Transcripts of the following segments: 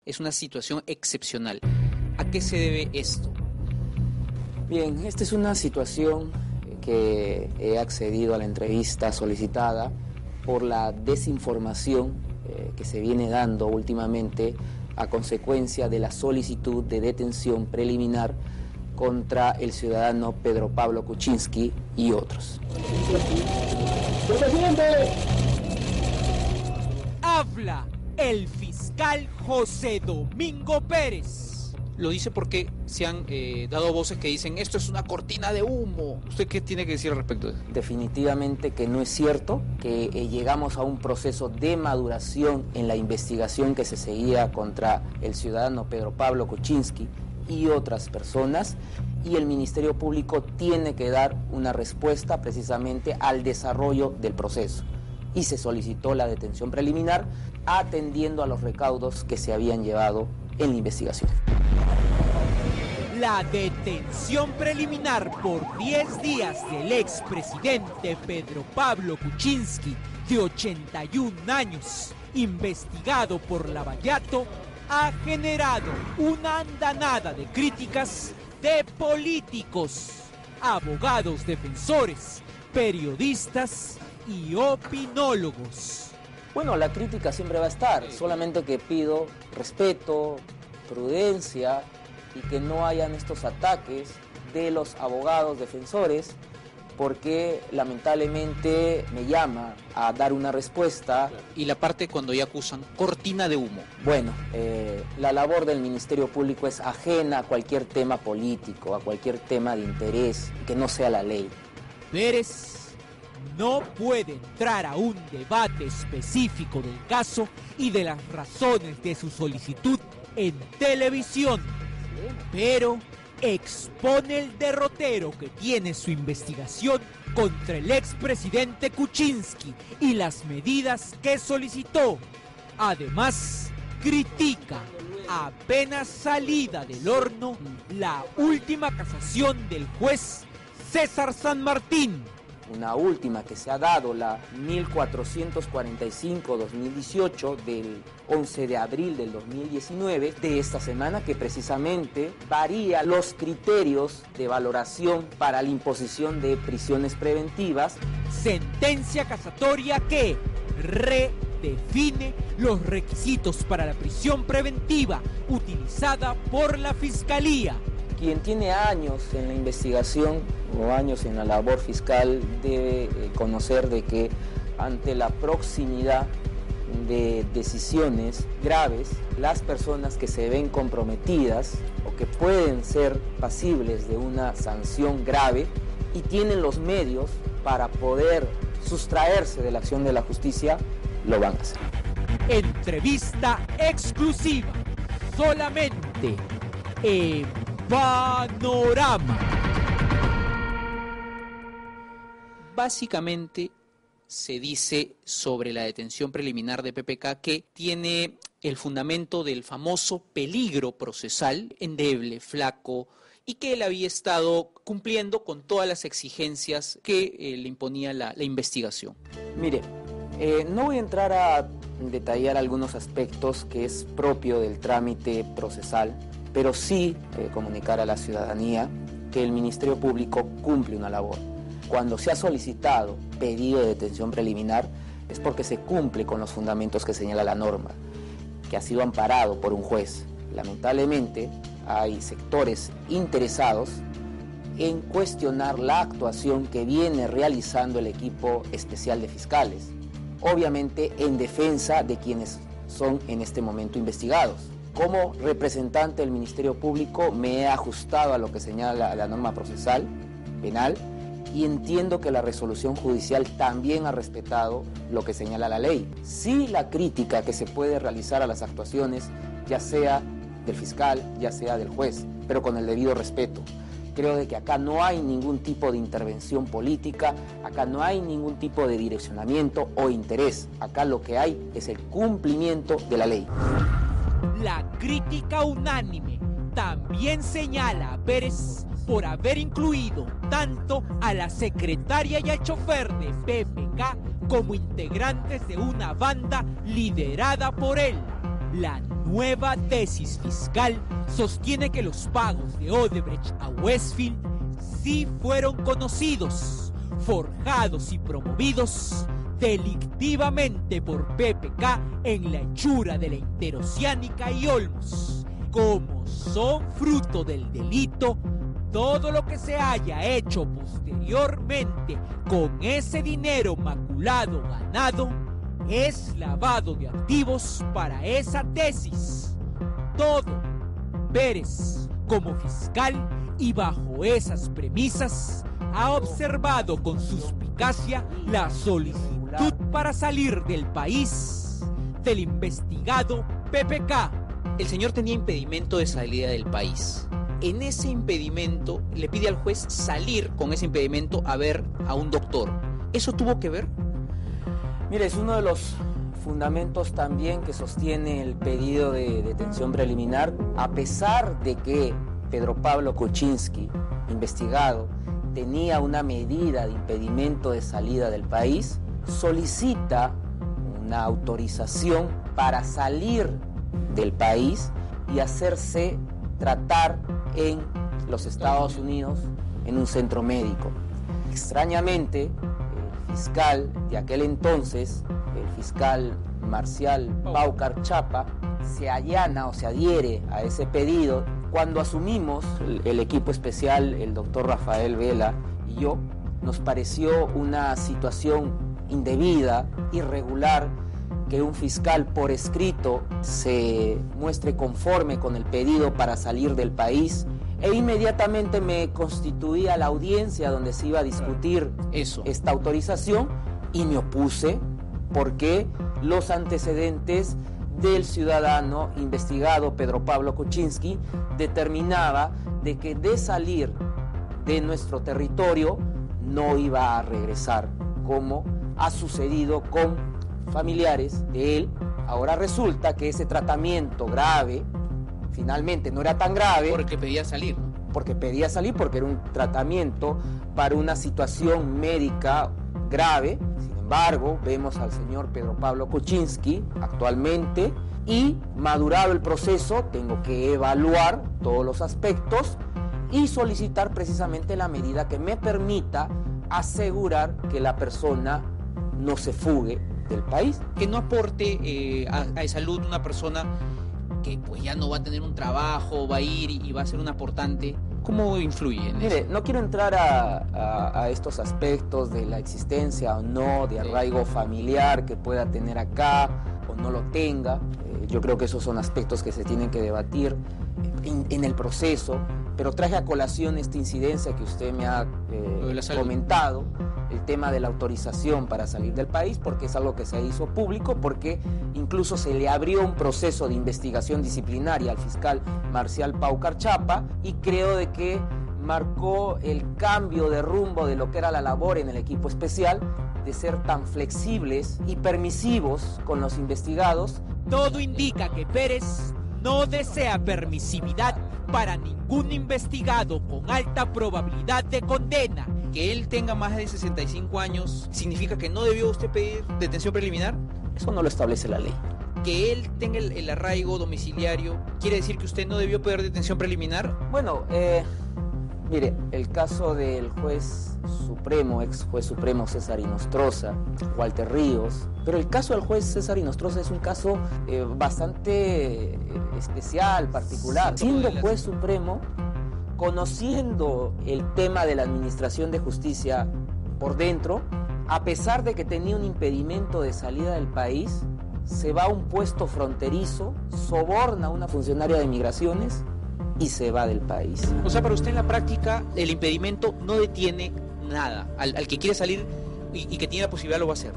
Es una situación excepcional. ¿A qué se debe esto? Bien, esta es una situación que he accedido a la entrevista solicitada por la desinformación que se viene dando últimamente a consecuencia de la solicitud de detención preliminar contra el ciudadano Pedro Pablo Kuczynski y otros. Habla el fiscal José Domingo Pérez. Lo dice porque se han dado voces que dicen esto es una cortina de humo. ¿Usted qué tiene que decir al respecto de eso? Definitivamente que no es cierto, que llegamos a un proceso de maduración en la investigación que se seguía contra el ciudadano Pedro Pablo Kuczynski y otras personas, y el Ministerio Público tiene que dar una respuesta precisamente al desarrollo del proceso. Y se solicitó la detención preliminar atendiendo a los recaudos que se habían llevado en la investigación. La detención preliminar por 10 días del expresidente Pedro Pablo Kuczynski, de 81 años, investigado por Lavallato, ha generado una andanada de críticas de políticos, abogados defensores, periodistas y opinólogos. Bueno, la crítica siempre va a estar, solamente que pido respeto, prudencia y que no hayan estos ataques de los abogados defensores, porque lamentablemente me llama a dar una respuesta. Y la parte cuando ya acusan cortina de humo. Bueno, la labor del Ministerio Público es ajena a cualquier tema político, a cualquier tema de interés que no sea la ley. Pérez no puede entrar a un debate específico del caso y de las razones de su solicitud en televisión, pero expone el derrotero que tiene su investigación contra el expresidente Kuczynski y las medidas que solicitó. Además, critica, apenas salida del horno, la última casación del juez César San Martín. Una última que se ha dado, la 1445-2018 del 11 de abril del 2019, de esta semana, que precisamente varía los criterios de valoración para la imposición de prisiones preventivas. Sentencia casatoria que redefine los requisitos para la prisión preventiva utilizada por la Fiscalía. Quien tiene años en la investigación o años en la labor fiscal debe conocer de que ante la proximidad de decisiones graves, las personas que se ven comprometidas o que pueden ser pasibles de una sanción grave y tienen los medios para poder sustraerse de la acción de la justicia, lo van a hacer. Entrevista exclusiva, solamente en Panorama. Básicamente se dice sobre la detención preliminar de PPK que tiene el fundamento del famoso peligro procesal, endeble, flaco, y que él había estado cumpliendo con todas las exigencias que le imponía la investigación. Mire, no voy a entrar a detallar algunos aspectos que es propio del trámite procesal, pero sí comunicar a la ciudadanía que el Ministerio Público cumple una labor. Cuando se ha solicitado pedido de detención preliminar es porque se cumple con los fundamentos que señala la norma, que ha sido amparado por un juez. Lamentablemente hay sectores interesados en cuestionar la actuación que viene realizando el equipo especial de fiscales, obviamente en defensa de quienes son en este momento investigados. Como representante del Ministerio Público me he ajustado a lo que señala la norma procesal penal y entiendo que la resolución judicial también ha respetado lo que señala la ley. Sí, la crítica que se puede realizar a las actuaciones, ya sea del fiscal, ya sea del juez, pero con el debido respeto. Creo de que acá no hay ningún tipo de intervención política, acá no hay ningún tipo de direccionamiento o interés. Acá lo que hay es el cumplimiento de la ley. La crítica unánime también señala a Pérez por haber incluido tanto a la secretaria y al chofer de PPK como integrantes de una banda liderada por él, la nueva tesis fiscal sostiene que los pagos de Odebrecht a Westfield sí fueron conocidos, forjados y promovidos delictivamente por PPK en la hechura de la Interoceánica y Olmos, como son fruto del delito todo lo que se haya hecho posteriormente con ese dinero maculado ganado es lavado de activos para esa tesis. Todo. Pérez, como fiscal y bajo esas premisas, ha observado con suspicacia la solicitud para salir del país del investigado PPK. El señor tenía impedimento de salida del país. En ese impedimento le pide al juez salir con ese impedimento a ver a un doctor. ¿Eso tuvo que ver? Mire, es uno de los fundamentos también que sostiene el pedido de detención preliminar, a pesar de que Pedro Pablo Kuczynski, investigado, tenía una medida de impedimento de salida del país, solicita una autorización para salir del país y hacerse tratar en los Estados Unidos en un centro médico. Extrañamente, el fiscal de aquel entonces, el fiscal Marcial Paucar Chapa, se allana o se adhiere a ese pedido. Cuando asumimos el equipo especial, el doctor Rafael Vela y yo, nos pareció una situación indebida, irregular, que un fiscal por escrito se muestre conforme con el pedido para salir del país, e inmediatamente me constituí a la audiencia donde se iba a discutir esta autorización y me opuse porque los antecedentes del ciudadano investigado Pedro Pablo Kuczynski determinaba de que de salir de nuestro territorio no iba a regresar, como ha sucedido con familiares de él. Ahora resulta que ese tratamiento grave finalmente no era tan grave porque pedía salir, ¿no? Porque pedía salir, porque era un tratamiento para una situación médica grave. Sin embargo, vemos al señor Pedro Pablo Kuczynski actualmente, y madurado el proceso, tengo que evaluar todos los aspectos y solicitar precisamente la medida que me permita asegurar que la persona no se fugue del país. Que no aporte a salud una persona que pues ya no va a tener un trabajo, va a ir y va a ser un aportante. ¿Cómo influye en eso? Mire, no quiero entrar a estos aspectos de la existencia o no, de arraigo familiar que pueda tener acá o no lo tenga. Yo creo que esos son aspectos que se tienen que debatir en el proceso, pero traje a colación esta incidencia que usted me ha comentado, el tema de la autorización para salir del país, porque es algo que se hizo público, porque incluso se le abrió un proceso de investigación disciplinaria al fiscal Marcial Paucar Chapa, y creo de que marcó el cambio de rumbo de lo que era la labor en el equipo especial, de ser tan flexibles y permisivos con los investigados. Todo indica que Pérez no desea permisividad para ningún investigado con alta probabilidad de condena. Que él tenga más de 65 años, ¿significa que no debió usted pedir detención preliminar? Eso no lo establece la ley. Que él tenga el arraigo domiciliario, ¿quiere decir que usted no debió pedir detención preliminar? Bueno, mire, el caso del juez supremo, ex juez supremo César Inostroza, Walter Ríos, pero el caso del juez César Inostroza es un caso bastante especial, particular. Siendo juez supremo, conociendo el tema de la administración de justicia por dentro, a pesar de que tenía un impedimento de salida del país, se va a un puesto fronterizo, soborna a una funcionaria de migraciones y se va del país. O sea, para usted en la práctica el impedimento no detiene nada. Al que quiere salir y que tiene la posibilidad lo va a hacer.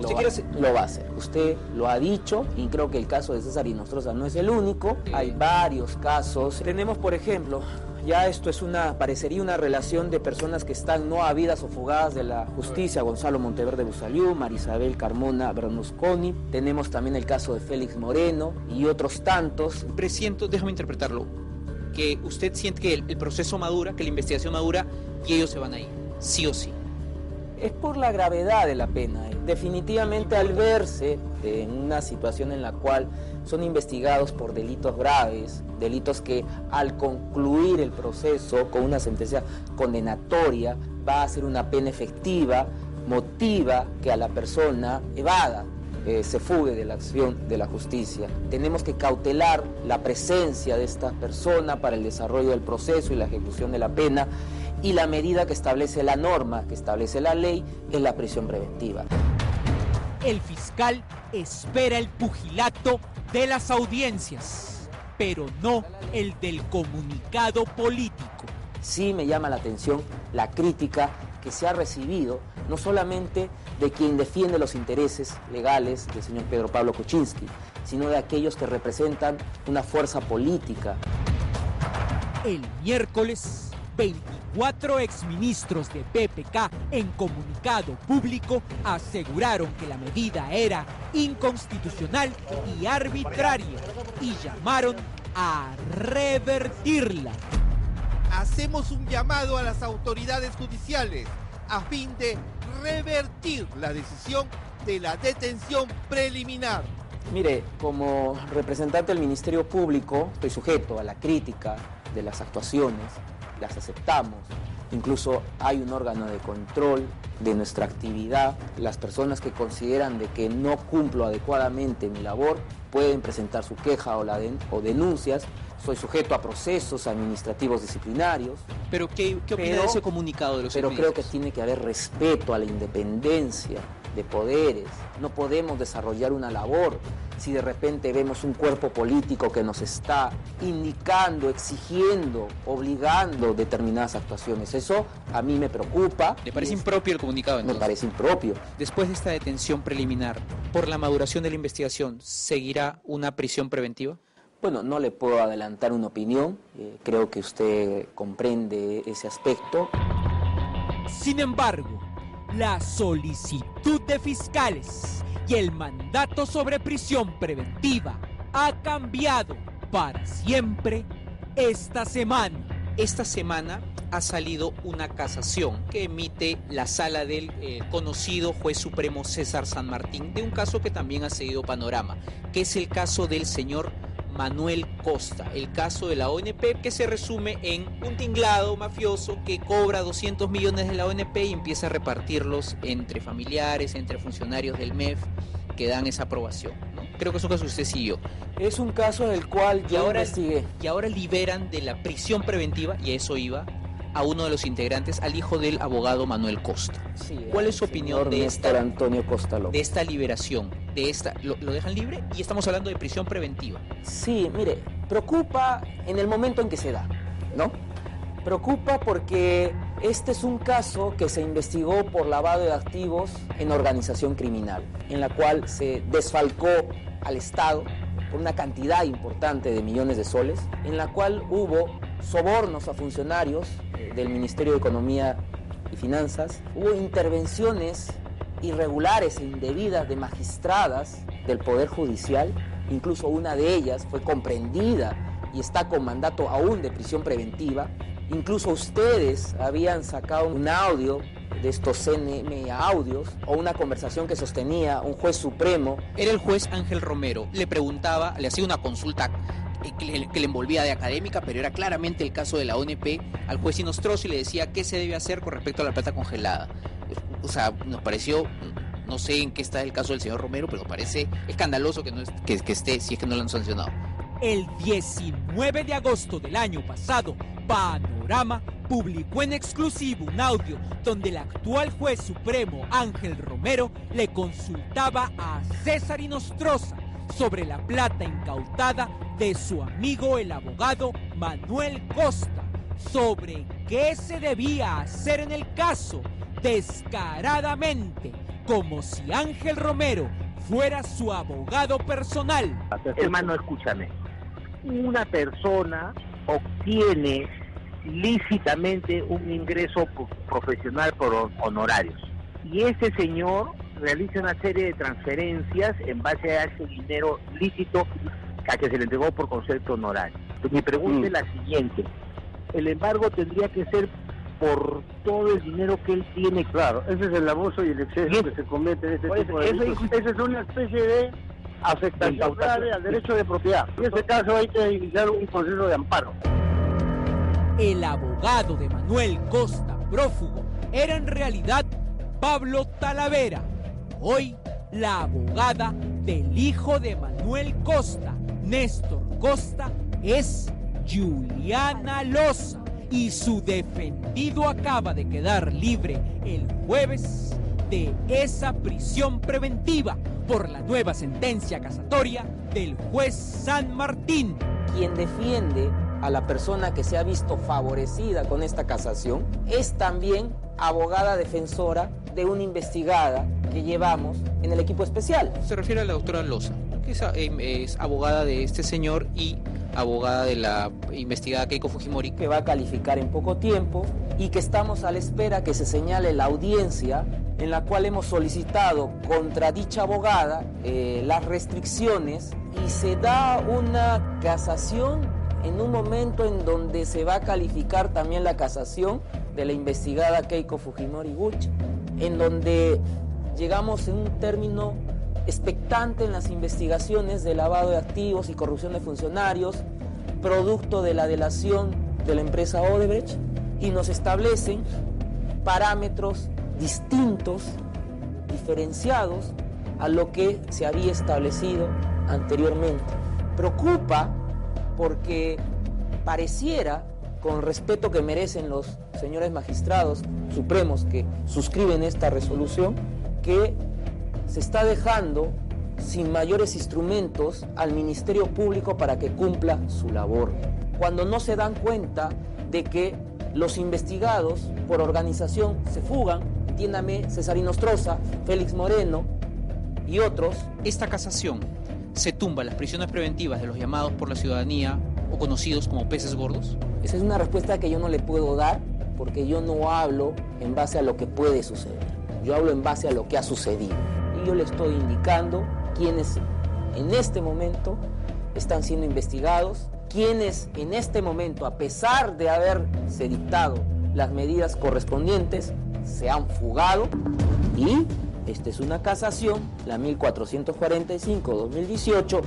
Lo va a hacer. Usted lo ha dicho, y creo que el caso de César Inostroza no es el único. Hay varios casos. Tenemos, por ejemplo, ya esto parecería una relación de personas que están no habidas o fugadas de la justicia: Gonzalo Monteverde Busaliú, Marisabel Carmona Bernusconi. Tenemos también el caso de Félix Moreno y otros tantos. Presiento, déjame interpretarlo, que usted siente que el proceso madura, que la investigación madura y ellos se van a ir, sí o sí. Es por la gravedad de la pena. Definitivamente, al verse en una situación en la cual son investigados por delitos graves, delitos que al concluir el proceso con una sentencia condenatoria va a ser una pena efectiva, motiva que a la persona evada, se fugue de la acción de la justicia. Tenemos que cautelar la presencia de esta persona para el desarrollo del proceso y la ejecución de la pena, y la medida que establece la norma, que establece la ley, es la prisión preventiva. El fiscal espera el pugilato de las audiencias, pero no el del comunicado político. Sí me llama la atención la crítica que se ha recibido, no solamente de quien defiende los intereses legales del señor Pedro Pablo Kuczynski, sino de aquellos que representan una fuerza política. El miércoles, 24 exministros de PPK en comunicado público aseguraron que la medida era inconstitucional y arbitraria y llamaron a revertirla. Hacemos un llamado a las autoridades judiciales a fin de revertir la decisión de la detención preliminar. Mire, como representante del Ministerio Público, estoy sujeto a la crítica de las actuaciones, las aceptamos. Incluso hay un órgano de control de nuestra actividad. Las personas que consideran de que no cumplo adecuadamente mi labor pueden presentar su queja o denuncias. Soy sujeto a procesos administrativos disciplinarios. ¿Pero qué opina de ese comunicado de los Pero exministros? creo que tiene que haber respeto a la independencia de poderes. No podemos desarrollar una labor si de repente vemos un cuerpo político que nos está indicando, exigiendo, obligando determinadas actuaciones. Eso a mí me preocupa. ¿Le parece impropio el comunicado Me entonces? parece impropio. Después de esta detención preliminar, por la maduración de la investigación, ¿seguirá una prisión preventiva? Bueno, no le puedo adelantar una opinión. Creo que usted comprende ese aspecto. Sin embargo, la solicitud de fiscales y el mandato sobre prisión preventiva ha cambiado para siempre esta semana. Esta semana ha salido una casación que emite la sala del conocido juez supremo César San Martín de un caso que también ha seguido Panorama, que es el caso del señor Manuel Costa, el caso de la ONP, que se resume en un tinglado mafioso que cobra 200 millones de la ONP y empieza a repartirlos entre familiares, entre funcionarios del MEF que dan esa aprobación, ¿no? Creo que es un caso que usted siguió. Es un caso del cual yo investigué. Y ahora liberan de la prisión preventiva, y a eso iba, a uno de los integrantes, al hijo del abogado Manuel Costa. Sí, ¿Cuál es su opinión de Néstor Antonio Costa López? de esta liberación? ¿Lo dejan libre? Y estamos hablando de prisión preventiva. Sí, mire, preocupa en el momento en que se da, ¿no? Preocupa porque este es un caso que se investigó por lavado de activos en organización criminal, en la cual se desfalcó al Estado por una cantidad importante de millones de soles, en la cual hubo sobornos a funcionarios del Ministerio de Economía y Finanzas, hubo intervenciones irregulares e indebidas de magistradas del Poder Judicial, incluso una de ellas fue comprendida y está con mandato aún de prisión preventiva. Incluso ustedes habían sacado un audio de estos CNM audios o una conversación que sostenía un juez supremo. Era el juez Ángel Romero, le preguntaba, le hacía una consulta que le envolvía de académica, pero era claramente el caso de la ONP, al juez Inostroza, y le decía qué se debe hacer con respecto a la plata congelada. O sea, nos pareció, no sé en qué está el caso del señor Romero, pero parece escandaloso que esté, si es que no lo han sancionado. El 19 de agosto del año pasado, Panorama publicó en exclusivo un audio donde el actual juez supremo Ángel Romero le consultaba a César Inostroza sobre la plata incautada de su amigo el abogado Manuel Costa, sobre qué se debía hacer en el caso, descaradamente, como si Ángel Romero fuera su abogado personal. Hermano, escúchame. Una persona obtiene lícitamente un ingreso profesional por honorarios y ese señor realiza una serie de transferencias en base a ese dinero lícito a que se le entregó por concepto honorario. Mi pregunta es la siguiente: el embargo tendría que ser por todo el dinero que él tiene. Claro, ese es el abuso y el exceso que se comete en este tipo de delitos. Eso es una especie de afectación grave al derecho de propiedad. En ese caso hay que iniciar un proceso de amparo. El abogado de Manuel Costa, prófugo, era en realidad Pablo Talavera. Hoy, la abogada del hijo de Manuel Costa, Néstor Costa, es Juliana Loza, y su defendido acaba de quedar libre el jueves de esa prisión preventiva por la nueva sentencia casatoria del juez San Martín. Quien defiende a la persona que se ha visto favorecida con esta casación es también abogada defensora de una investigada que llevamos en el equipo especial. Se refiere a la doctora Loza, que es abogada de este señor y abogada de la investigada Keiko Fujimori, que va a calificar en poco tiempo y que estamos a la espera que se señale la audiencia en la cual hemos solicitado contra dicha abogada las restricciones, y se da una casación en un momento en donde se va a calificar también la casación de la investigada Keiko Fujimori Gucci, en donde llegamos en un término expectante en las investigaciones de lavado de activos y corrupción de funcionarios, producto de la delación de la empresa Odebrecht, y nos establecen parámetros distintos, diferenciados a lo que se había establecido anteriormente. Preocupa porque pareciera, con el respeto que merecen los señores magistrados supremos que suscriben esta resolución, que se está dejando sin mayores instrumentos al Ministerio Público para que cumpla su labor, cuando no se dan cuenta de que los investigados por organización se fugan, entiéndame, César Inostroza, Félix Moreno y otros. Esta casación se tumba las prisiones preventivas de los llamados por la ciudadanía o conocidos como peces gordos. Esa es una respuesta que yo no le puedo dar, porque yo no hablo en base a lo que puede suceder, yo hablo en base a lo que ha sucedido. Y yo le estoy indicando quiénes en este momento están siendo investigados, quienes en este momento, a pesar de haberse dictado las medidas correspondientes, se han fugado, y esta es una casación, la 1445-2018,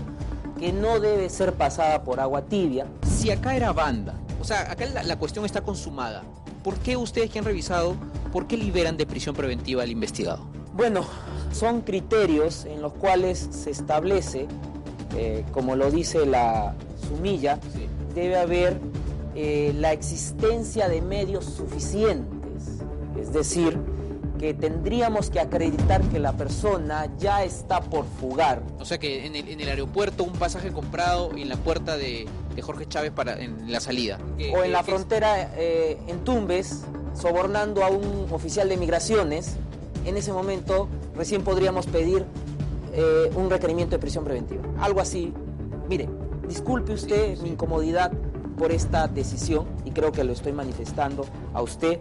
que no debe ser pasada por agua tibia. Si acá era banda, o sea, acá la cuestión está consumada, ¿por qué ustedes que han revisado, por qué liberan de prisión preventiva al investigado? Bueno, son criterios en los cuales se establece, como lo dice la sumilla, sí, debe haber la existencia de medios suficientes, es decir, que tendríamos que acreditar que la persona ya está por fugar. O sea que en el aeropuerto un pasaje comprado en la puerta de Jorge Chávez en la salida. O en la frontera en Tumbes, sobornando a un oficial de migraciones, en ese momento recién podríamos pedir un requerimiento de prisión preventiva. Algo así. Mire, disculpe usted mi incomodidad por esta decisión, y creo que lo estoy manifestando a usted,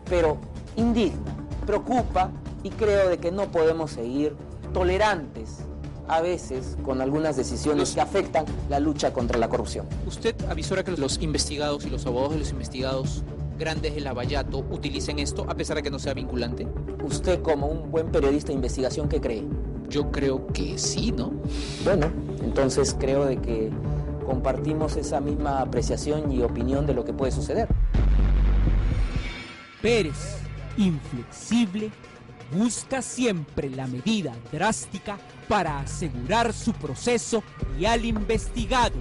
pero indigna, preocupa, y creo de que no podemos seguir tolerantes a veces con algunas decisiones que afectan la lucha contra la corrupción. ¿Usted avisora que los investigados y los abogados de los investigados grandes del Lavallato utilicen esto a pesar de que no sea vinculante? Usted, como un buen periodista de investigación, ¿qué cree? Yo creo que sí, ¿no? Bueno, entonces creo de que compartimos esa misma apreciación y opinión de lo que puede suceder. Pérez, inflexible, busca siempre la medida drástica para asegurar su proceso y al investigado